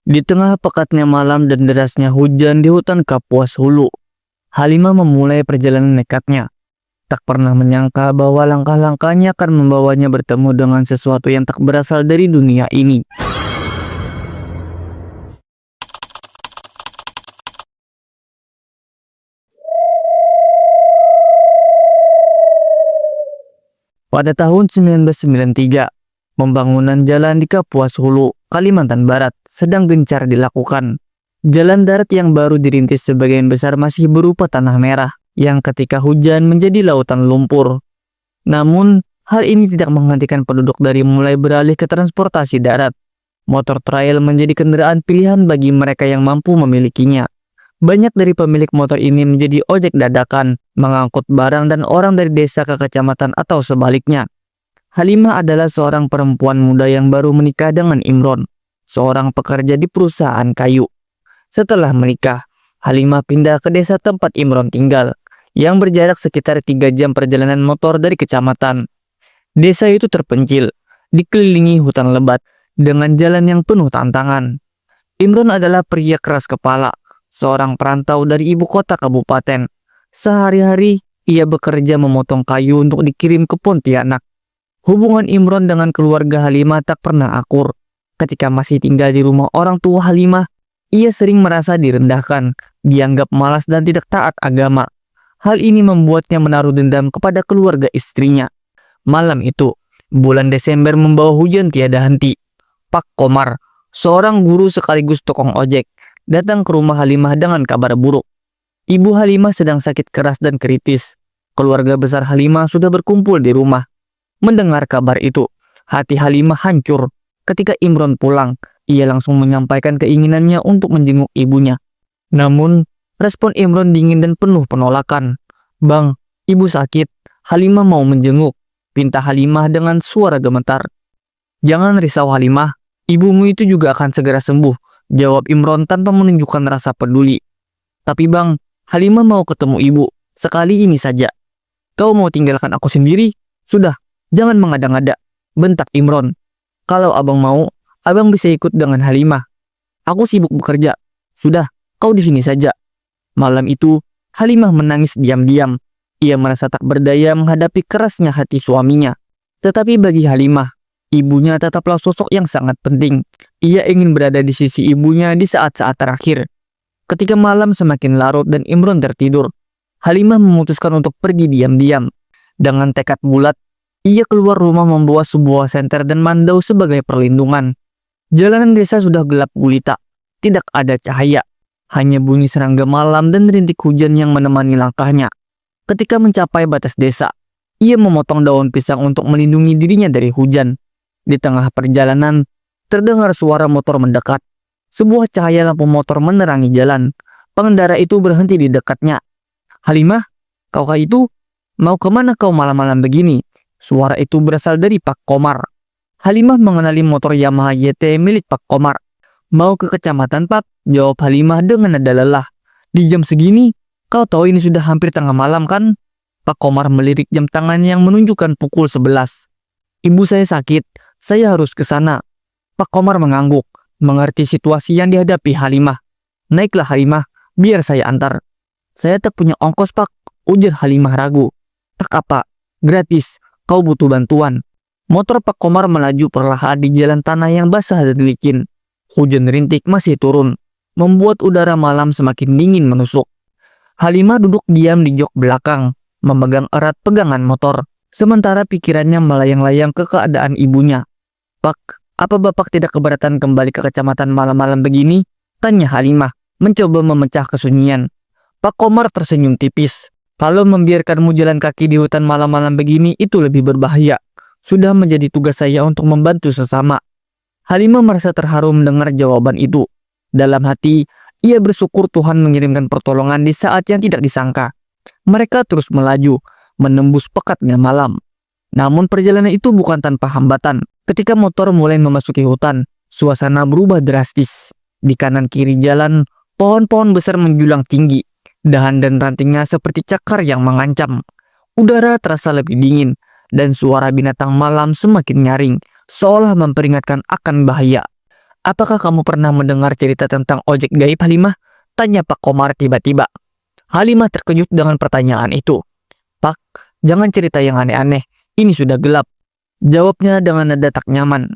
Di tengah pekatnya malam dan derasnya hujan di hutan Kapuas Hulu, Halimah memulai perjalanan nekatnya. Tak pernah menyangka bahwa langkah-langkahnya akan membawanya bertemu dengan sesuatu yang tak berasal dari dunia ini. Pada tahun 1993, pembangunan jalan di Kapuas Hulu, Kalimantan Barat sedang gencar dilakukan. Jalan darat yang baru dirintis sebagian besar masih berupa tanah merah yang ketika hujan menjadi lautan lumpur. Namun, hal ini tidak menghentikan penduduk dari mulai beralih ke transportasi darat. Motor trail menjadi kendaraan pilihan bagi mereka yang mampu memilikinya. Banyak dari pemilik motor ini menjadi ojek dadakan, mengangkut barang dan orang dari desa ke kecamatan atau sebaliknya. Halimah adalah seorang perempuan muda yang baru menikah dengan Imron, seorang pekerja di perusahaan kayu. Setelah menikah, Halimah pindah ke desa tempat Imron tinggal, yang berjarak sekitar 3 jam perjalanan motor dari kecamatan. Desa itu terpencil, dikelilingi hutan lebat, dengan jalan yang penuh tantangan. Imron adalah pria keras kepala, seorang perantau dari ibu kota kabupaten. Sehari-hari, ia bekerja memotong kayu untuk dikirim ke Pontianak. Hubungan Imron dengan keluarga Halimah tak pernah akur. Ketika masih tinggal di rumah orang tua Halimah, ia sering merasa direndahkan, dianggap malas dan tidak taat agama. Hal ini membuatnya menaruh dendam kepada keluarga istrinya. Malam itu, bulan Desember membawa hujan tiada henti. Pak Komar, seorang guru sekaligus tukang ojek, datang ke rumah Halimah dengan kabar buruk. Ibu Halimah sedang sakit keras dan kritis. Keluarga besar Halimah sudah berkumpul di rumah. Mendengar kabar itu, hati Halimah hancur. Ketika Imron pulang, ia langsung menyampaikan keinginannya untuk menjenguk ibunya. Namun, respon Imron dingin dan penuh penolakan. "Bang, ibu sakit. Halimah mau menjenguk," pinta Halimah dengan suara gemetar. "Jangan risau Halimah, ibumu itu juga akan segera sembuh," jawab Imron tanpa menunjukkan rasa peduli. "Tapi bang, Halimah mau ketemu ibu, sekali ini saja." "Kau mau tinggalkan aku sendiri? Sudah, jangan mengada-ngada," bentak Imron. "Kalau abang mau, abang bisa ikut dengan Halimah. Aku sibuk bekerja. Sudah, kau di sini saja." Malam itu, Halimah menangis diam-diam. Ia merasa tak berdaya menghadapi kerasnya hati suaminya. Tetapi bagi Halimah, ibunya tetaplah sosok yang sangat penting. Ia ingin berada di sisi ibunya di saat-saat terakhir. Ketika malam semakin larut dan Imron tertidur, Halimah memutuskan untuk pergi diam-diam. Dengan tekad bulat, ia keluar rumah membawa sebuah senter dan mandau sebagai perlindungan. Jalanan desa sudah gelap gulita, tidak ada cahaya. Hanya bunyi serangga malam dan rintik hujan yang menemani langkahnya. Ketika mencapai batas desa, ia memotong daun pisang untuk melindungi dirinya dari hujan. Di tengah perjalanan, terdengar suara motor mendekat. Sebuah cahaya lampu motor menerangi jalan. Pengendara itu berhenti di dekatnya. "Halimah, kaukah itu? Mau kemana kau malam-malam begini?" Suara itu berasal dari Pak Komar. Halimah mengenali motor Yamaha YT milik Pak Komar. "Mau ke kecamatan, Pak?" jawab Halimah dengan nada lelah. "Di jam segini? Kau tahu ini sudah hampir tengah malam kan?" Pak Komar melirik jam tangannya yang menunjukkan pukul 11. "Ibu saya sakit, saya harus ke sana." Pak Komar mengangguk, mengerti situasi yang dihadapi Halimah. "Naiklah Halimah, biar saya antar." "Saya tak punya ongkos, Pak," ujar Halimah ragu. "Tak apa, gratis, kau butuh bantuan." Motor Pak Komar melaju perlahan di jalan tanah yang basah dan licin. Hujan rintik masih turun, membuat udara malam semakin dingin menusuk. Halimah duduk diam di jok belakang, memegang erat pegangan motor, sementara pikirannya melayang-layang ke keadaan ibunya. "Pak, apa bapak tidak keberatan kembali ke kecamatan malam-malam begini?" tanya Halimah, mencoba memecah kesunyian. Pak Komar tersenyum tipis. "Kalau membiarkanmu jalan kaki di hutan malam-malam begini itu lebih berbahaya. Sudah menjadi tugas saya untuk membantu sesama." Halimah merasa terharu mendengar jawaban itu. Dalam hati, ia bersyukur Tuhan mengirimkan pertolongan di saat yang tidak disangka. Mereka terus melaju, menembus pekatnya malam. Namun perjalanan itu bukan tanpa hambatan. Ketika motor mulai memasuki hutan, suasana berubah drastis. Di kanan kiri jalan, pohon-pohon besar menjulang tinggi. Dahan dan rantingnya seperti cakar yang mengancam. Udara terasa lebih dingin, dan suara binatang malam semakin nyaring, seolah memperingatkan akan bahaya. Apakah kamu pernah mendengar cerita tentang ojek gaib, Halimah? Tanya Pak Komar tiba-tiba. Halimah terkejut dengan pertanyaan itu. Pak, jangan cerita yang aneh-aneh. Ini sudah gelap. Jawabnya dengan nada tak nyaman.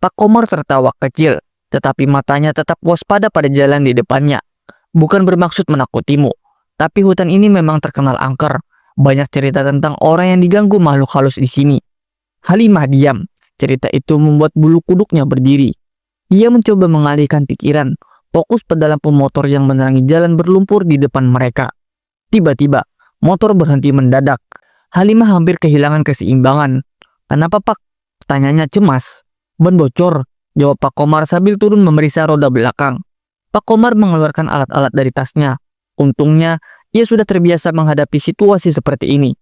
Pak Komar tertawa kecil, tetapi matanya tetap waspada pada jalan di depannya. Bukan bermaksud menakutimu, tapi hutan ini memang terkenal angker. Banyak cerita tentang orang yang diganggu makhluk halus di sini. Halimah diam. Cerita itu membuat bulu kuduknya berdiri. Ia mencoba mengalihkan pikiran, fokus pada lampu motor yang menerangi jalan berlumpur di depan mereka. Tiba-tiba, motor berhenti mendadak. Halimah hampir kehilangan keseimbangan. Kenapa, Pak? Tanyanya cemas. Ban bocor, jawab Pak Komar sambil turun memeriksa roda belakang. Pak Komar mengeluarkan alat-alat dari tasnya. Untungnya, ia sudah terbiasa menghadapi situasi seperti ini.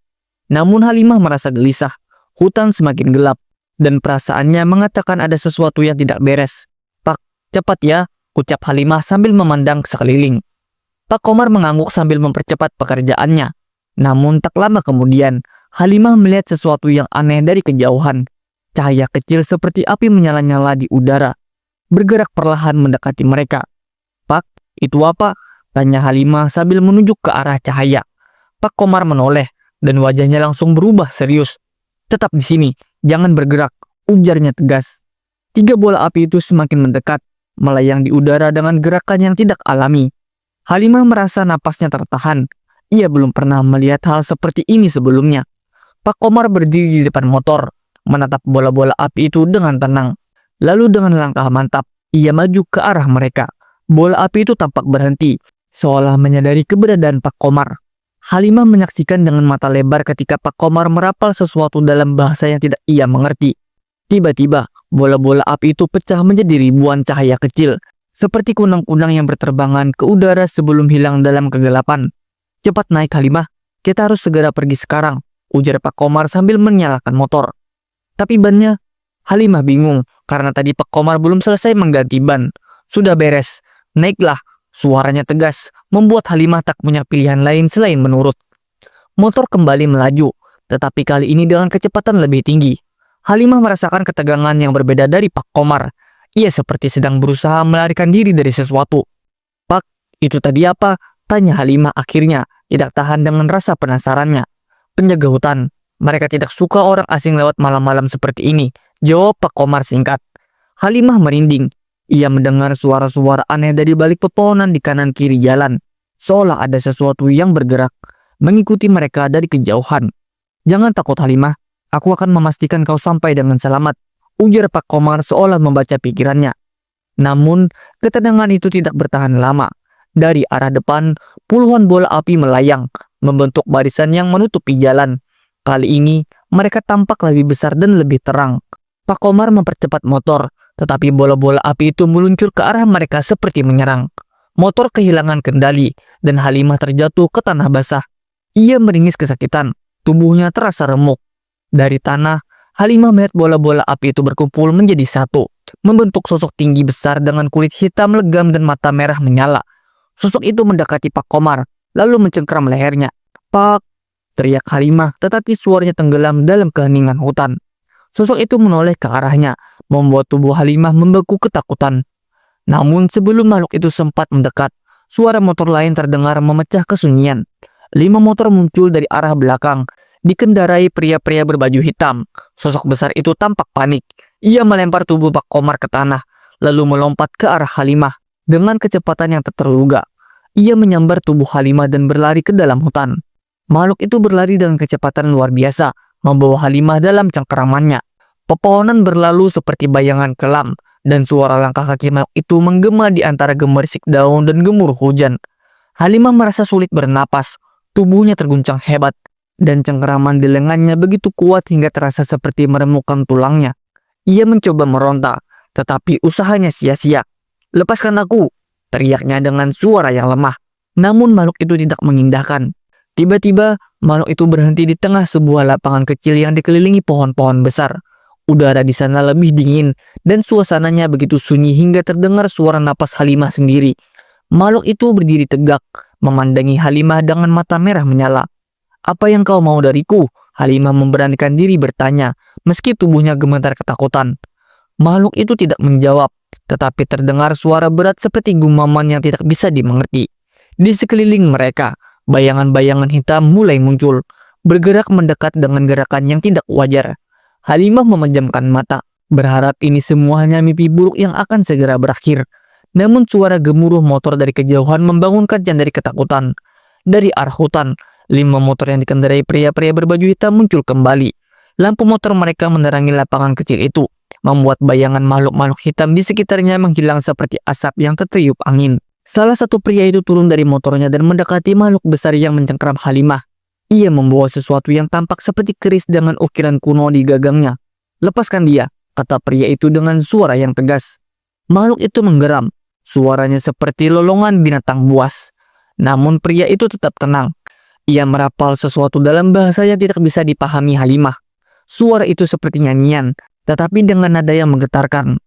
Namun Halimah merasa gelisah. Hutan semakin gelap, dan perasaannya mengatakan ada sesuatu yang tidak beres. Pak, cepat ya, ucap Halimah sambil memandang sekeliling. Pak Komar mengangguk sambil mempercepat pekerjaannya. Namun tak lama kemudian, Halimah melihat sesuatu yang aneh dari kejauhan. Cahaya kecil seperti api menyala-nyala di udara, bergerak perlahan mendekati mereka. Pak, itu apa? Tanya Halimah sambil menunjuk ke arah cahaya. Pak Komar menoleh, dan wajahnya langsung berubah serius. Tetap di sini, jangan bergerak, ujarnya tegas. 3 bola api itu semakin mendekat, melayang di udara dengan gerakan yang tidak alami. Halimah merasa napasnya tertahan. Ia belum pernah melihat hal seperti ini sebelumnya. Pak Komar berdiri di depan motor, menatap bola-bola api itu dengan tenang. Lalu dengan langkah mantap, ia maju ke arah mereka. Bola api itu tampak berhenti, seolah menyadari keberadaan Pak Komar. Halimah menyaksikan dengan mata lebar ketika Pak Komar merapal sesuatu dalam bahasa yang tidak ia mengerti. Tiba-tiba, bola-bola api itu pecah menjadi ribuan cahaya kecil, seperti kunang-kunang yang berterbangan ke udara sebelum hilang dalam kegelapan. Cepat naik Halimah, kita harus segera pergi sekarang, ujar Pak Komar sambil menyalakan motor. Tapi bannya, Halimah bingung karena tadi Pak Komar belum selesai mengganti ban. Sudah beres, naiklah. Suaranya tegas, membuat Halimah tak punya pilihan lain selain menurut. Motor kembali melaju, tetapi kali ini dengan kecepatan lebih tinggi. Halimah merasakan ketegangan yang berbeda dari Pak Komar. Ia seperti sedang berusaha melarikan diri dari sesuatu. Pak, itu tadi apa? Tanya Halimah akhirnya, tidak tahan dengan rasa penasarannya. Penjaga hutan. Mereka tidak suka orang asing lewat malam-malam seperti ini, jawab Pak Komar singkat. Halimah merinding. Ia mendengar suara-suara aneh dari balik pepohonan di kanan kiri jalan, seolah ada sesuatu yang bergerak, mengikuti mereka dari kejauhan. Jangan takut Halimah, aku akan memastikan kau sampai dengan selamat, ujar Pak Komar seolah membaca pikirannya. Namun, ketenangan itu tidak bertahan lama. Dari arah depan, puluhan bola api melayang, membentuk barisan yang menutupi jalan. Kali ini, mereka tampak lebih besar dan lebih terang. Pak Komar mempercepat motor, tetapi bola-bola api itu meluncur ke arah mereka seperti menyerang. Motor kehilangan kendali, dan Halimah terjatuh ke tanah basah. Ia meringis kesakitan, tubuhnya terasa remuk. Dari tanah, Halimah melihat bola-bola api itu berkumpul menjadi satu, membentuk sosok tinggi besar dengan kulit hitam legam dan mata merah menyala. Sosok itu mendekati Pak Komar, lalu mencengkram lehernya. Pak, teriak Halimah, tetapi suaranya tenggelam dalam keheningan hutan. Sosok itu menoleh ke arahnya, membuat tubuh Halimah membeku ketakutan. Namun sebelum makhluk itu sempat mendekat, suara motor lain terdengar memecah kesunyian. 5 motor muncul dari arah belakang, dikendarai pria-pria berbaju hitam. Sosok besar itu tampak panik. Ia melempar tubuh Pak Komar ke tanah, lalu melompat ke arah Halimah dengan kecepatan yang tak terduga. Ia menyambar tubuh Halimah dan berlari ke dalam hutan. Makhluk itu berlari dengan kecepatan luar biasa, membawa Halimah dalam cengkeramannya. Pepohonan berlalu seperti bayangan kelam, dan suara langkah kaki makhluk itu menggema di antara gemerisik daun dan gemuruh hujan. Halimah merasa sulit bernapas, tubuhnya terguncang hebat, dan cengkeraman di lengannya begitu kuat hingga terasa seperti meremukkan tulangnya. Ia mencoba meronta, tetapi usahanya sia-sia. Lepaskan aku, teriaknya dengan suara yang lemah. Namun makhluk itu tidak mengindahkan. Tiba-tiba, makhluk itu berhenti di tengah sebuah lapangan kecil yang dikelilingi pohon-pohon besar. Udara di sana lebih dingin, dan suasananya begitu sunyi hingga terdengar suara napas Halimah sendiri. Makhluk itu berdiri tegak, memandangi Halimah dengan mata merah menyala. Apa yang kau mau dariku? Halimah memberanikan diri bertanya, meski tubuhnya gemetar ketakutan. Makhluk itu tidak menjawab, tetapi terdengar suara berat seperti gumaman yang tidak bisa dimengerti. Di sekeliling mereka, bayangan-bayangan hitam mulai muncul, bergerak mendekat dengan gerakan yang tidak wajar. Halimah memejamkan mata, berharap ini semua hanya mimpi buruk yang akan segera berakhir. Namun suara gemuruh motor dari kejauhan membangunkan Jan dari ketakutan. Dari arah hutan, 5 motor yang dikendarai pria-pria berbaju hitam muncul kembali. Lampu motor mereka menerangi lapangan kecil itu, membuat bayangan makhluk-makhluk hitam di sekitarnya menghilang seperti asap yang tertiup angin. Salah satu pria itu turun dari motornya dan mendekati makhluk besar yang mencengkeram Halimah. Ia membawa sesuatu yang tampak seperti keris dengan ukiran kuno di gagangnya. "Lepaskan dia," kata pria itu dengan suara yang tegas. Makhluk itu menggeram. Suaranya seperti lolongan binatang buas. Namun pria itu tetap tenang. Ia merapal sesuatu dalam bahasa yang tidak bisa dipahami Halimah. Suara itu seperti nyanyian, tetapi dengan nada yang menggetarkan.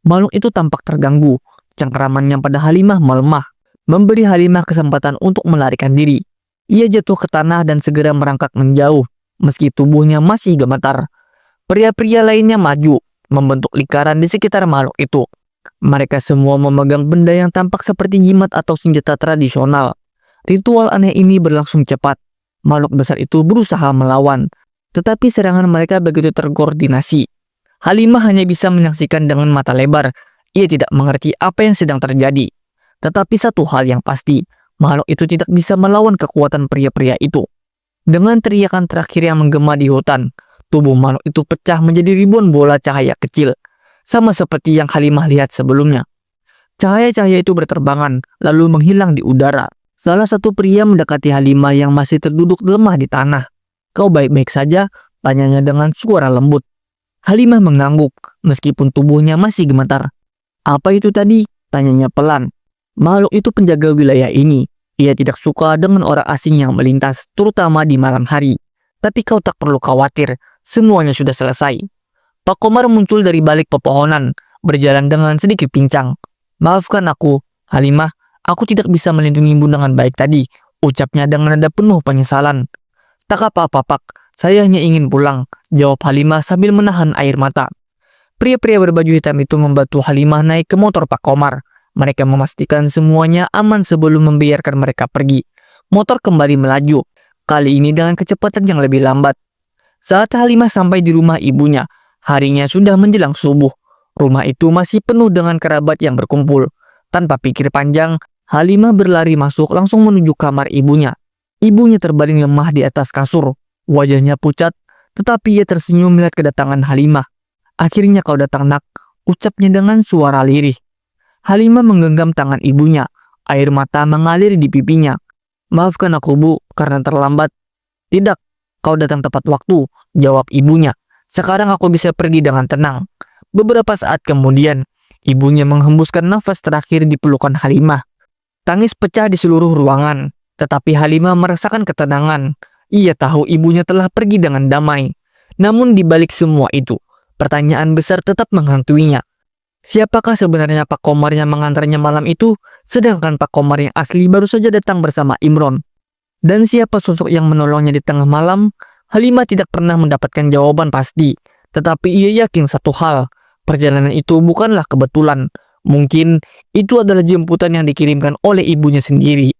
Makhluk itu tampak terganggu. Cengkeramannya pada Halimah melemah, memberi Halimah kesempatan untuk melarikan diri. Ia jatuh ke tanah dan segera merangkak menjauh, meski tubuhnya masih gemetar. Pria-pria lainnya maju, membentuk lingkaran di sekitar makhluk itu. Mereka semua memegang benda yang tampak seperti jimat atau senjata tradisional. Ritual aneh ini berlangsung cepat. Makhluk besar itu berusaha melawan, tetapi serangan mereka begitu terkoordinasi. Halimah hanya bisa menyaksikan dengan mata lebar. Ia tidak mengerti apa yang sedang terjadi. Tetapi satu hal yang pasti, makhluk itu tidak bisa melawan kekuatan pria-pria itu. Dengan teriakan terakhir yang menggema di hutan, tubuh makhluk itu pecah menjadi ribuan bola cahaya kecil, sama seperti yang Halimah lihat sebelumnya. Cahaya-cahaya itu berterbangan, lalu menghilang di udara. Salah satu pria mendekati Halimah yang masih terduduk lemah di tanah. "Kau baik-baik saja?" tanyanya dengan suara lembut. Halimah mengangguk, meskipun tubuhnya masih gemetar. "Apa itu tadi?" tanyanya pelan. "Makhluk itu penjaga wilayah ini. Ia tidak suka dengan orang asing yang melintas, terutama di malam hari. Tapi kau tak perlu khawatir, semuanya sudah selesai." Pak Komar muncul dari balik pepohonan, berjalan dengan sedikit pincang. "Maafkan aku, Halimah, aku tidak bisa melindungimu dengan baik tadi," ucapnya dengan nada penuh penyesalan. "Tak apa-apa, Pak, saya hanya ingin pulang," jawab Halimah sambil menahan air mata. Pria-pria berbaju hitam itu membantu Halimah naik ke motor Pak Komar. Mereka memastikan semuanya aman sebelum membiarkan mereka pergi. Motor kembali melaju, kali ini dengan kecepatan yang lebih lambat. Saat Halimah sampai di rumah ibunya, harinya sudah menjelang subuh. Rumah itu masih penuh dengan kerabat yang berkumpul. Tanpa pikir panjang, Halimah berlari masuk langsung menuju kamar ibunya. Ibunya terbaring lemah di atas kasur. Wajahnya pucat, tetapi ia tersenyum melihat kedatangan Halimah. "Akhirnya kau datang, Nak," ucapnya dengan suara lirih. Halimah menggenggam tangan ibunya. Air mata mengalir di pipinya. "Maafkan aku, Bu, karena terlambat." "Tidak, kau datang tepat waktu," jawab ibunya. "Sekarang aku bisa pergi dengan tenang." Beberapa saat kemudian, ibunya menghembuskan nafas terakhir di pelukan Halimah. Tangis pecah di seluruh ruangan, tetapi Halimah merasakan ketenangan. Ia tahu ibunya telah pergi dengan damai. Namun di balik semua itu, pertanyaan besar tetap menghantuinya. Siapakah sebenarnya Pak Komar yang mengantarnya malam itu, sedangkan Pak Komar yang asli baru saja datang bersama Imron? Dan siapa sosok yang menolongnya di tengah malam? Halimah tidak pernah mendapatkan jawaban pasti, tetapi ia yakin satu hal, perjalanan itu bukanlah kebetulan. Mungkin itu adalah jemputan yang dikirimkan oleh ibunya sendiri.